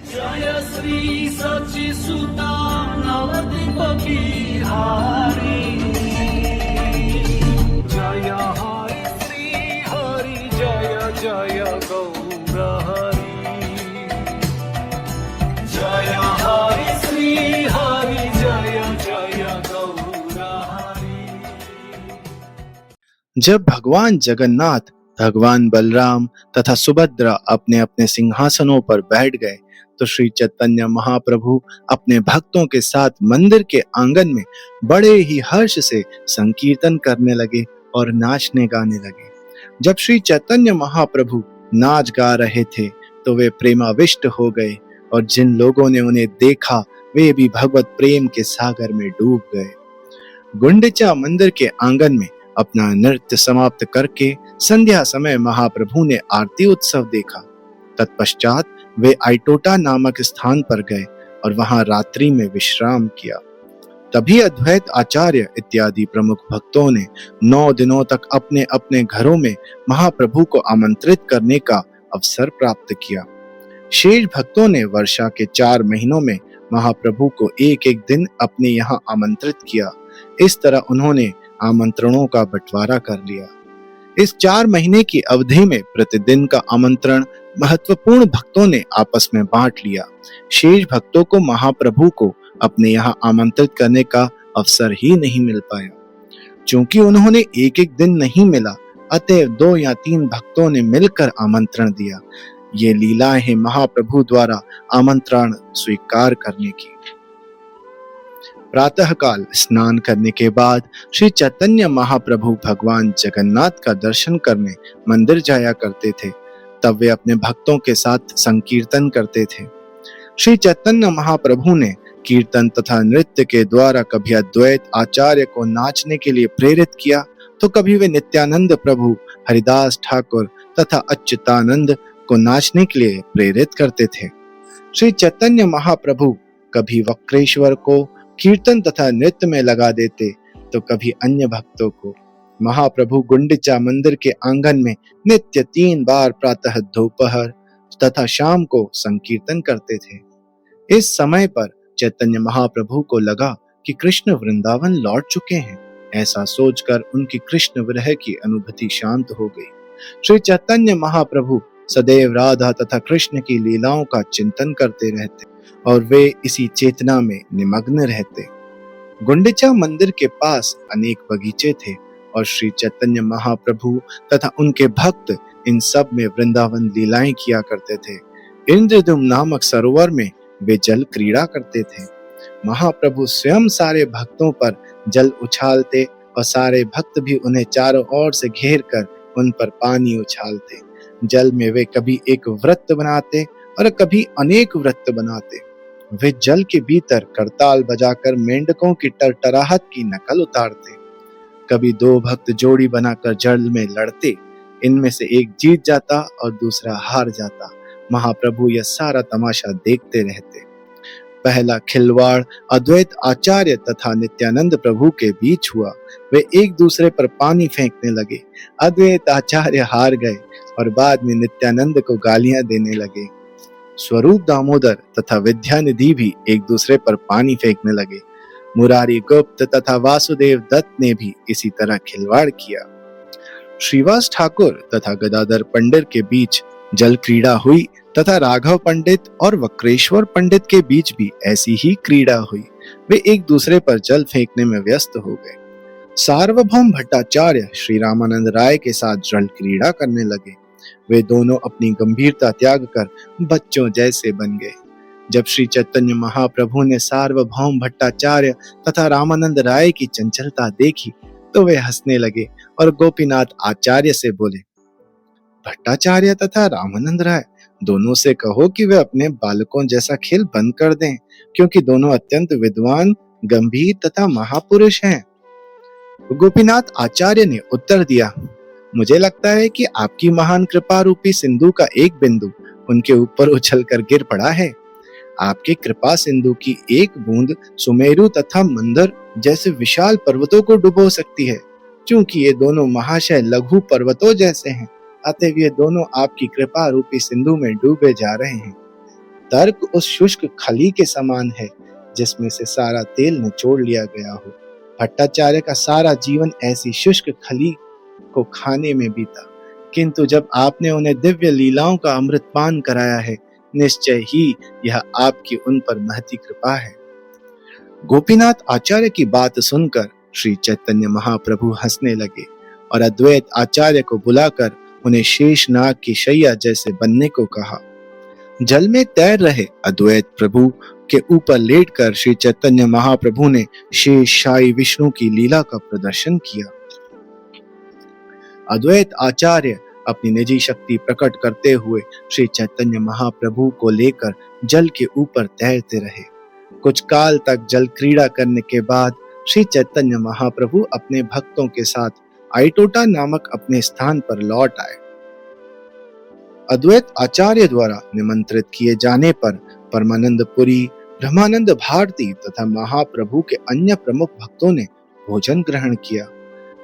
जय श्री सचिसुता नवद्वीप की हारी। जय हरि श्री हरि जय जय गौर हरि। जय हरि श्री हरि जय जय गौर हरि। जब भगवान जगन्नाथ, भगवान बलराम तथा सुभद्रा अपने अपने सिंहासनों पर बैठ गए तो श्री चैतन्य महाप्रभु अपने भक्तों के साथ मंदिर के आंगन में बड़े ही हर्ष से संकीर्तन करने लगे और नाचने गाने लगे। जब श्री चैतन्य महाप्रभु नाच गा रहे थे तो वे प्रेमाविष्ट हो गए और जिन लोगों ने उन्हें देखा वे भी भगवत प्रेम के सागर में डूब गए। गुंडिचा मंदिर के आंगन में अपना नृत्य समाप्त करके संध्या समय महाप्रभु ने आरती उत्सव देखा। तत्पश्चात वे आइटोटा नामक स्थान पर गए और वहां रात्रि में विश्राम किया। तभी अद्वैत आचार्य इत्यादि प्रमुख भक्तों ने 9 दिनों तक अपने अपने घरों में महाप्रभु को आमंत्रित करने का अवसर प्राप्त किया। शेष भक्तों ने वर्षा के 4 महीनों में महाप्रभु को एक एक दिन अपने यहाँ आमंत्रित किया। इस तरह उन्होंने आमंत्रणों का बंटवारा कर लिया। इस 4 महीने की अवधि में प्रतिदिन का आमंत्रण महत्वपूर्ण भक्तों ने आपस में बांट लिया। शेष भक्तों को महाप्रभु को अपने यहाँ आमंत्रित करने का अवसर ही नहीं मिल पाया। चूंकि उन्होंने एक एक दिन नहीं मिला, अतएव 2 या 3 भक्तों ने मिलकर आमंत्रण दिया। ये लीलाएं हैं महाप्रभु द्वारा आमंत्रण स्वीकार करने की। प्रातःकाल स्नान करने के बाद श्री चैतन्य महाप्रभु भगवान जगन्नाथ का दर्शन करने मंदिर जाया करते थे। तब वे अपने भक्तों के साथ संकीर्तन करते थे। श्री चैतन्य महाप्रभु ने कीर्तन तथा नृत्य के द्वारा कभी अद्वैत आचार्य को नाचने के लिए प्रेरित किया तो कभी वे नित्यानंद प्रभु, हरिदास ठाकुर तथा अच्युतानंद को नाचने के लिए प्रेरित करते थे। श्री चैतन्य महाप्रभु कभी वक्रेश्वर को कीर्तन तथा नृत्य में लगा देते तो कभी अन्य भक्तों को। महाप्रभु गुंडिचा मंदिर के आंगन में नित्य 3 बार प्रातः, दोपहर तथा शाम को संकीर्तन करते थे। इस समय पर चैतन्य महाप्रभु को लगा कि कृष्ण वृंदावन लौट चुके हैं। ऐसा सोचकर उनकी कृष्ण विरह की अनुभूति शांत हो गई। श्री चैतन्य महाप्रभु सदैव राधा तथा कृष्ण की लीलाओं का चिंतन करते रहते और वे इसी चेतना में निमग्न रहते। गुंडिचा मंदिर के पास अनेक बगीचे थे और श्री चैतन्य महाप्रभु तथा उनके भक्त इन सब में वृंदावन लीलाएं किया करते थे। इंद्रद्युम्न नामक सरोवर में वे जल क्रीड़ा करते थे। महाप्रभु स्वयं सारे भक्तों पर जल उछालते और सारे भक्त भी उन्हें चारों ओर से घेर कर उन पर पानी उछालते। जल में वे कभी एक वृत्त बनाते और कभी अनेक वृत्त बनाते। वे जल के भीतर करताल बजाकर मेंढकों की टरटराहट की नकल उतारते। कभी 2 भक्त जोड़ी बनाकर जल में लड़ते। इनमें से एक जीत जाता और दूसरा हार जाता। महाप्रभु यह सारा तमाशा देखते रहते। पहला खिलवाड़ अद्वैत आचार्य तथा नित्यानंद प्रभु के बीच हुआ। वे एक दूसरे पर पानी फेंकने लगे। अद्वैत आचार्य हार गए और बाद में नित्यानंद को गालियां देने लगे। स्वरूप दामोदर तथा विद्यानिधि भी एक दूसरे पर पानी फेंकने लगे। मुरारी गुप्त तथा वासुदेव दत्त ने भी इसी तरह खिलवाड़ किया। श्रीवास ठाकुर तथा गदाधर पंडित के बीच जल क्रीड़ा हुई तथा राघव पंडित और वक्रेश्वर पंडित के बीच भी ऐसी ही क्रीड़ा हुई। वे एक दूसरे पर जल फेंकने में व्यस्त हो गए। सार्वभौम भट्टाचार्य श्री रामानंद राय के साथ जल क्रीड़ा करने लगे। वे दोनों अपनी गंभीरता त्याग कर बच्चों जैसे बन गए। जब श्री चैतन्य महाप्रभु ने सार्वभौम भट्टाचार्य तथा रामानंद राय की चंचलता देखी तो वे हंसने लगे और गोपीनाथ आचार्य से बोले, भट्टाचार्य तथा रामानंद राय, दोनों से कहो कि वे अपने बालकों जैसा खेल बंद कर दें, क्योंकि दोनों अत्यंत विद्वान, गंभीर तथा महापुरुष हैं। गोपीनाथ आचार्य ने उत्तर दिया, मुझे लगता है कि आपकी महान कृपा रूपी सिंधु का एक बिंदु उनके ऊपर उछलकर गिर पड़ा है। आपके कृपा सिंधु की एक बूंद सुमेरु तथा मंदर जैसे विशाल पर्वतों को डुबो सकती है। क्योंकि ये दोनों महाशय लघु पर्वतों जैसे हैं, अतः ये दोनों आपकी कृपा रूपी सिंधु में डूबे जा रहे हैं। तर्क उस शुष्क खली के समान है जिसमें से सारा तेल निचोड़ लिया गया हो। भट्टाचार्य का सारा जीवन ऐसी शुष्क खली को खाने में बीता, किंतु जब आपने उन्हें दिव्य लीलाओं का अमृत पान कराया है, निश्चय ही यह आपकी उन पर महती कृपा है। गोपीनाथ आचार्य की बात सुनकर श्री चैतन्य महाप्रभु हंसने लगे और अद्वैत आचार्य को बुलाकर उन्हें शेषनाग की शैया जैसे बनने को कहा। जल में तैर रहे अद्वैत प्रभु के ऊपर लेटकर श्री चैतन्य महाप्रभु ने शेषशायी विष्णु की लीला का प्रदर्शन किया। अद्वैत आचार्य अपनी निजी शक्ति प्रकट करते हुए श्री चैतन्य महाप्रभु को लेकर जल के ऊपर तैरते रहे। कुछ काल तक जल क्रीड़ा करने के बाद श्री चैतन्य महाप्रभु अपने भक्तों के साथ आइटोटा नामक अपने स्थान पर लौट आए। अद्वैत आचार्य द्वारा निमंत्रित किए जाने पर परमानंद पुरी, ब्रह्मानंद भारती तथा महाप्रभु के अन्य प्रमुख भक्तों ने भोजन ग्रहण किया।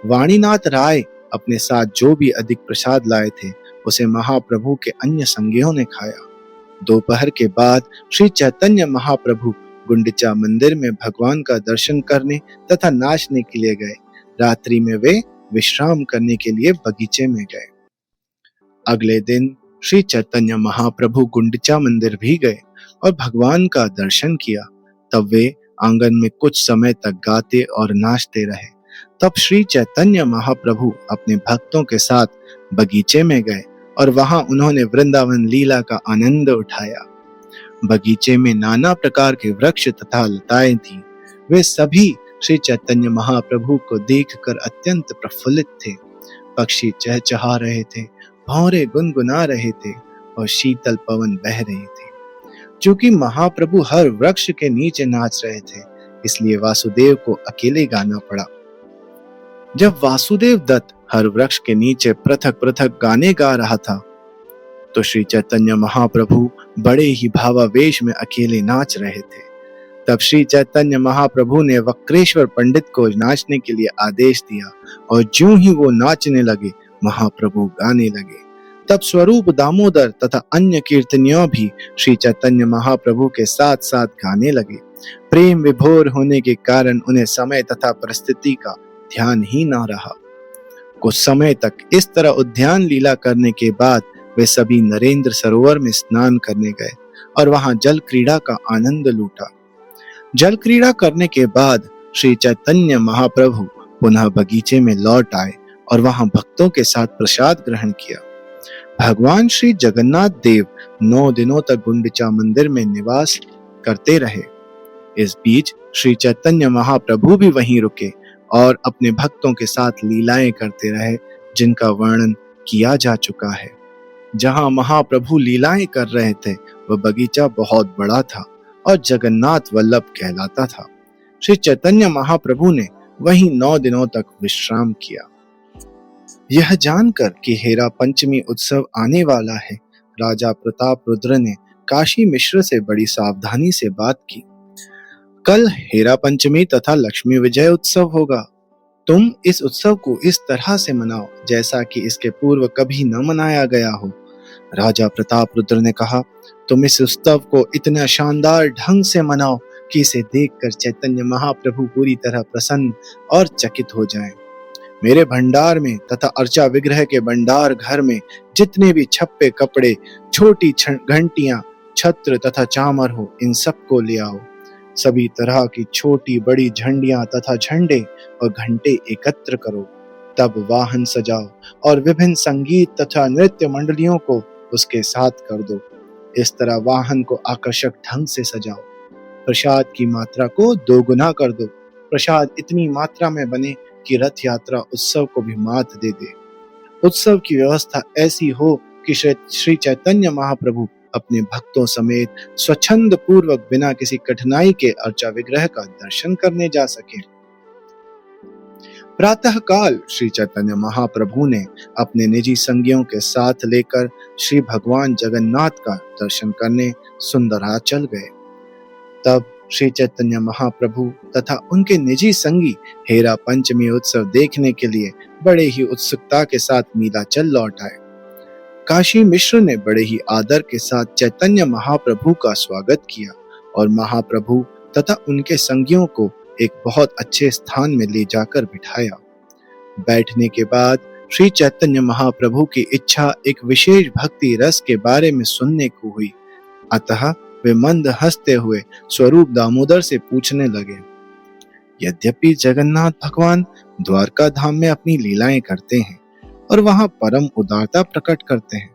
वाणीनाथ राय अपने साथ जो भी अधिक प्रसाद लाए थे उसे महाप्रभु के अन्य संगियों ने खाया। दोपहर के बाद श्री चैतन्य महाप्रभु गुंडिचा मंदिर में भगवान का दर्शन करने तथा नाचने के लिए गए। रात्रि में वे विश्राम करने के लिए बगीचे में गए। अगले दिन श्री चैतन्य महाप्रभु गुंडिचा मंदिर भी गए और भगवान का दर्शन किया। तब वे आंगन में कुछ समय तक गाते और नाचते रहे। तब श्री चैतन्य महाप्रभु अपने भक्तों के साथ बगीचे में गए और वहां उन्होंने वृंदावन लीला का आनंद उठाया। बगीचे में नाना प्रकार के वृक्ष तथा लताएं थी। वे सभी श्री चैतन्य महाप्रभु को देखकर अत्यंत प्रफुल्लित थे। पक्षी चहचहा रहे थे, भौरे गुनगुना रहे थे और शीतल पवन बह रहे थे। चूंकि महाप्रभु हर वृक्ष के नीचे नाच रहे थे, इसलिए वासुदेव को अकेले गाना पड़ा। जब वासुदेव दत्त हर वृक्ष के नीचे पृथक पृथक गाने गा रहा था, तो श्री चैतन्य महाप्रभु बड़े ही भावावेश में अकेले नाच रहे थे। तब श्री चैतन्य महाप्रभु ने वक्रेश्वर पंडित को नाचने के लिए आदेश दिया और ज्यों ही वो नाचने लगे, महाप्रभु गाने लगे। तब स्वरूप दामोदर तथा अन्य कीर्तनियों भी श्री चैतन्य महाप्रभु के साथ साथ गाने लगे। प्रेम विभोर होने के कारण उन्हें समय तथा परिस्थिति का ध्यान ही न रहा। कुछ समय तक इस तरह उद्यान लीला करने के बाद वे सभी नरेंद्र सरोवर में स्नान करने गए और वहां जल क्रीड़ा का आनंद लूटा। जल क्रीड़ा करने के बाद श्री चैतन्य महाप्रभु पुनः बगीचे में लौट आए और वहां भक्तों के साथ प्रसाद ग्रहण किया। भगवान श्री जगन्नाथ देव 9 दिनों तक गुंडिचा मंदिर में निवास करते रहे। इस बीच श्री चैतन्य महाप्रभु भी वहीं रुके और अपने भक्तों के साथ लीलाएं करते रहे, जिनका वर्णन किया जा चुका है। जहां महाप्रभु लीलाएं कर रहे थे वह बगीचा बहुत बड़ा था और जगन्नाथ वल्लभ कहलाता था। श्री चैतन्य महाप्रभु ने वहीं 9 दिनों तक विश्राम किया। यह जानकर कि हेरा पंचमी उत्सव आने वाला है, राजा प्रताप रुद्र ने काशी मिश्र से बड़ी सावधानी से बात की। कल हेरा पंचमी तथा लक्ष्मी विजय उत्सव होगा। तुम इस उत्सव को इस तरह से मनाओ जैसा कि इसके पूर्व कभी न मनाया गया हो। राजा प्रताप रुद्र ने कहा, तुम इस उत्सव को इतना शानदार ढंग से मनाओ कि इसे देखकर चैतन्य महाप्रभु पूरी तरह प्रसन्न और चकित हो जाएं। मेरे भंडार में तथा अर्चा विग्रह के भंडार घर में जितने भी छप्पे कपड़े, छोटी घंटियां, छत्र तथा चामर हो, इन सबको ले आओ। सभी तरह की छोटी बड़ी झंडियां तथा झंडे और घंटे एकत्र करो। तब वाहन सजाओ और विभिन्न संगीत तथा नृत्य मंडलियों को उसके साथ कर दो। इस तरह वाहन को आकर्षक ढंग से सजाओ। प्रसाद की मात्रा को 2 गुना कर दो। प्रसाद इतनी मात्रा में बने कि रथ यात्रा उत्सव को भी मात दे दे। उत्सव की व्यवस्था ऐसी हो कि श्री चैतन्य महाप्रभु अपने भक्तों समेत स्वच्छंद पूर्वक बिना किसी कठिनाई के अर्चा विग्रह का दर्शन करने जा सके। प्रातः काल श्री चैतन्य महाप्रभु ने अपने निजी संगियों के साथ लेकर श्री भगवान जगन्नाथ का दर्शन करने सुंदराचल गए। तब श्री चैतन्य महाप्रभु तथा उनके निजी संगी हेरा पंचमी उत्सव देखने के लिए बड़े ही उत्सुकता के साथ नीलाचल लौट आए। काशी मिश्र ने बड़े ही आदर के साथ चैतन्य महाप्रभु का स्वागत किया और महाप्रभु तथा उनके संगियों को एक बहुत अच्छे स्थान में ले जाकर बिठाया। बैठने के बाद श्री चैतन्य महाप्रभु की इच्छा एक विशेष भक्ति रस के बारे में सुनने को हुई, अतः वे मंद हंसते हुए स्वरूप दामोदर से पूछने लगे, यद्यपि जगन्नाथ भगवान द्वारका धाम में अपनी लीलाएं करते हैं और वहां परम उदारता प्रकट करते हैं,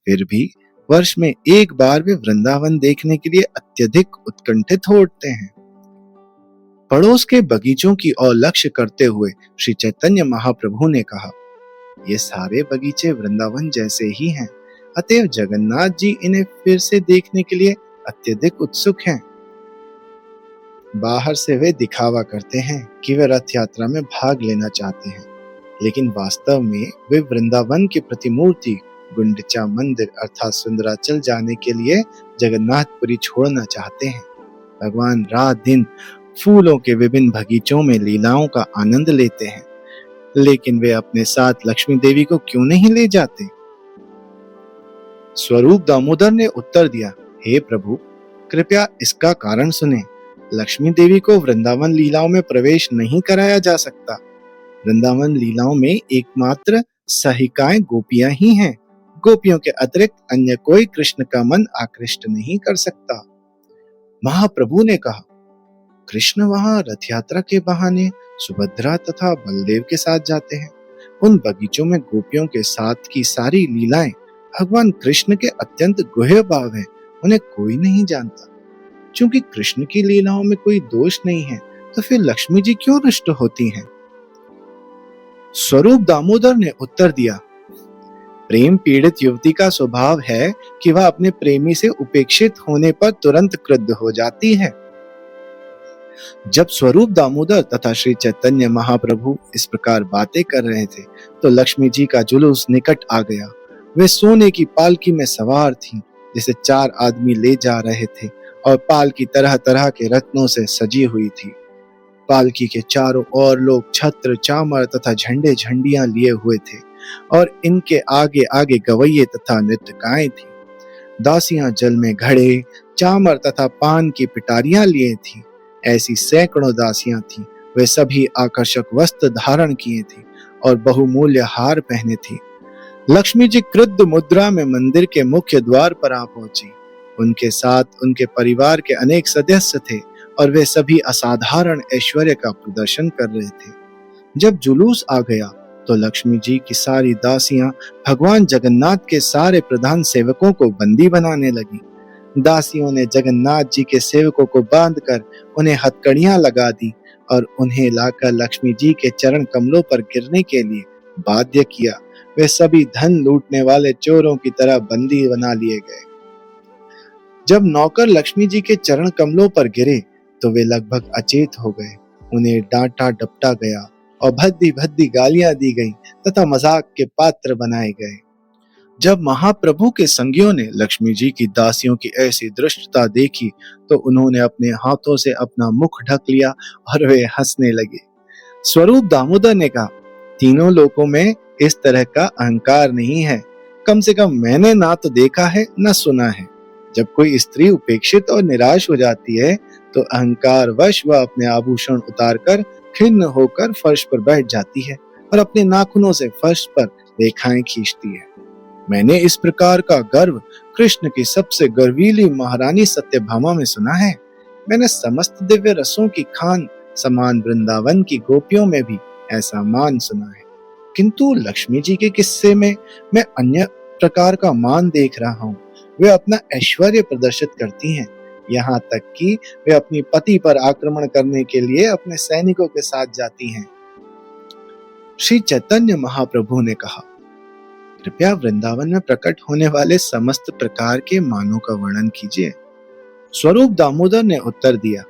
फिर भी वर्ष में एक बार वे वृंदावन देखने के लिए अत्यधिक उत्कंठित हो उठते हैं। पड़ोस के बगीचों की ओर लक्ष्य करते हुए श्री चैतन्य महाप्रभु ने कहा, ये सारे बगीचे वृंदावन जैसे ही हैं, अतएव जगन्नाथ जी इन्हें फिर से देखने के लिए अत्यधिक उत्सुक हैं। बाहर से वे दिखावा करते हैं कि वे रथ यात्रा में भाग लेना चाहते हैं, लेकिन वास्तव में वे वृंदावन की प्रतिमूर्ति गुंडिचा मंदिर अर्थात सुंदराचल जाने के लिए जगन्नाथपुरी छोड़ना चाहते हैं। भगवान रात दिन फूलों के विभिन्न बगीचों में लीलाओं का आनंद लेते हैं, लेकिन वे अपने साथ लक्ष्मी देवी को क्यों नहीं ले जाते? स्वरूप दामोदर ने उत्तर दिया, हे प्रभु, कृपया इसका कारण सुने। लक्ष्मी देवी को वृंदावन लीलाओं में प्रवेश नहीं कराया जा सकता। वृंदावन लीलाओं में एकमात्र सहिकाएं गोपियां ही हैं। गोपियों के अतिरिक्त अन्य कोई कृष्ण का मन आकृष्ट नहीं कर सकता। महाप्रभु ने कहा, कृष्ण वहां रथ यात्रा के बहाने सुभद्रा तथा बलदेव के साथ जाते हैं। उन बगीचों में गोपियों के साथ की सारी लीलाएं भगवान कृष्ण के अत्यंत गुह्य भाव है, उन्हें कोई नहीं जानता। क्योंकि कृष्ण की लीलाओं में कोई दोष नहीं है, तो फिर लक्ष्मी जी क्यों रुष्ट होती हैं? स्वरूप दामोदर ने उत्तर दिया, प्रेम पीड़ित युवती का स्वभाव है कि वह अपने प्रेमी से उपेक्षित होने पर तुरंत क्रुद्ध हो जाती है। जब स्वरूप दामोदर तथा श्री चैतन्य महाप्रभु इस प्रकार बातें कर रहे थे, तो लक्ष्मी जी का जुलूस निकट आ गया। वे सोने की पालकी में सवार थीं, जिसे 4 आदमी ले जा रहे थे, और पालकी तरह तरह के रत्नों से सजी हुई थी। पालकी के चारों ओर लोग छत्र, चामर तथा झंडे झंडियां लिए हुए थे, और इनके आगे आगे गवैये तथा नृत्यकाएं थी। दासियां जल में घड़े, चामर तथा पान की पिटारियां लिए थी। ऐसी सैकड़ों दासियां थीं। वे सभी आकर्षक वस्त्र धारण किए थे और बहुमूल्य हार पहने थी। लक्ष्मी जी क्रुद्ध मुद्रा में मंदिर के मुख्य द्वार पर आ पहुंची। उनके साथ उनके परिवार के अनेक सदस्य थे और वे सभी असाधारण ऐश्वर्य का प्रदर्शन कर रहे थे। जब जुलूस आ गया तो लक्ष्मी जी की सारी दासियां भगवान जगन्नाथ के सारे प्रधान सेवकों को बंदी बनाने लगी। दासियों ने जगन्नाथ जी के सेवकों को बांधकर उन्हें हथकड़ियां लगा दी और उन्हें लाकर लक्ष्मी जी के चरण कमलों पर गिरने के लिए बाध्य किया। वे सभी धन लूटने वाले चोरों की तरह बंदी बना लिए गए। जब नौकर लक्ष्मी जी के चरण कमलों पर गिरे तो वे लगभग अचेत हो गए। उन्हें डांटा डपटा गया और भद्दी भद्दी गालियां दी गई तथा मजाक के पात्र बनाए गए। जब महाप्रभु के संगियों ने लक्ष्मी जी की दासियों की ऐसी दृष्टता देखी तो उन्होंने अपने हाथों से अपना मुख ढक लिया और वे हंसने लगे। स्वरूप दामोदर ने कहा, तीनों लोकों में इस तरह का अहंकार नहीं है। कम से कम मैंने ना तो देखा है न सुना है। जब कोई स्त्री उपेक्षित और निराश हो जाती है तो अहंकार वश वह अपने आभूषण उतारकर खिन्न होकर फर्श पर बैठ जाती है और अपने नाखूनों से फर्श पर रेखाएं खींचती है। मैंने इस प्रकार का गर्व कृष्ण की सबसे गर्वीली महारानी सत्यभामा में सुना है। मैंने समस्त दिव्य रसों की खान समान वृंदावन की गोपियों में भी ऐसा मान सुना है। किंतु लक्ष्मी जी के किस्से में मैं अन्य प्रकार का मान देख रहा हूँ। वे अपना ऐश्वर्य प्रदर्शित करती हैं, यहाँ तक कि वे अपनी पति पर आक्रमण करने के लिए अपने सैनिकों के साथ जाती हैं। श्री चैतन्य महाप्रभु ने कहा, कृपया वृंदावन में प्रकट होने वाले समस्त प्रकार के मानों का वर्णन कीजिए। स्वरूप दामोदर ने उत्तर दिया,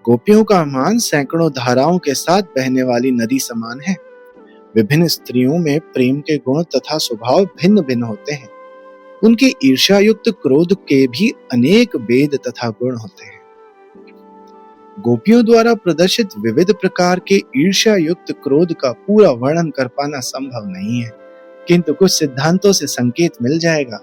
गोपियों का मान सैकड़ों धाराओं के साथ बहने वाली नदी समान है। विभिन्न स्त्रियों में प्रेम के गुण तथा स्वभाव भिन्न भिन्न होते हैं। उनके ईर्ष्यायुक्त क्रोध के भी अनेक भेद तथा गुण होते हैं। गोपियों द्वारा प्रदर्शित विविध प्रकार के ईर्ष्यायुक्त क्रोध का पूरा वर्णन कर पाना संभव नहीं है, किंतु कुछ सिद्धांतों से संकेत मिल जाएगा।